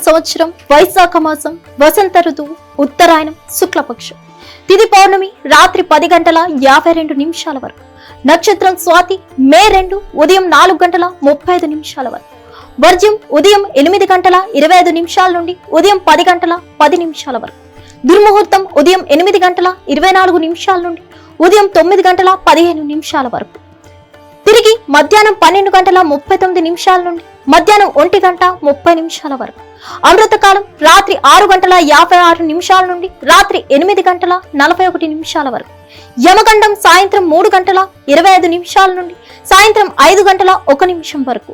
సంవత్సరం వైశాఖ మాసం వసంత ఋతువు ఉత్తరాయణం శుక్లపక్షం తిథి పౌర్ణమి రాత్రి 10:52 వరకు. నక్షత్రం స్వాతి మే 2 ఉదయం 4:35 వరకు. వర్జ్యం ఉదయం 8:25 నుండి ఉదయం 10:10 వరకు. దుర్ముహూర్తం ఉదయం 8:24 నుండి ఉదయం 9:15 వరకు. తిరిగి మధ్యాహ్నం 12:39 నుండి మధ్యాహ్నం 1:30 వరకు. అమృతకాలం రాత్రి 6:56 నుండి రాత్రి 8:41 వరకు. యమగండం సాయంత్రం 3:25 నుండి సాయంత్రం 5:01 వరకు.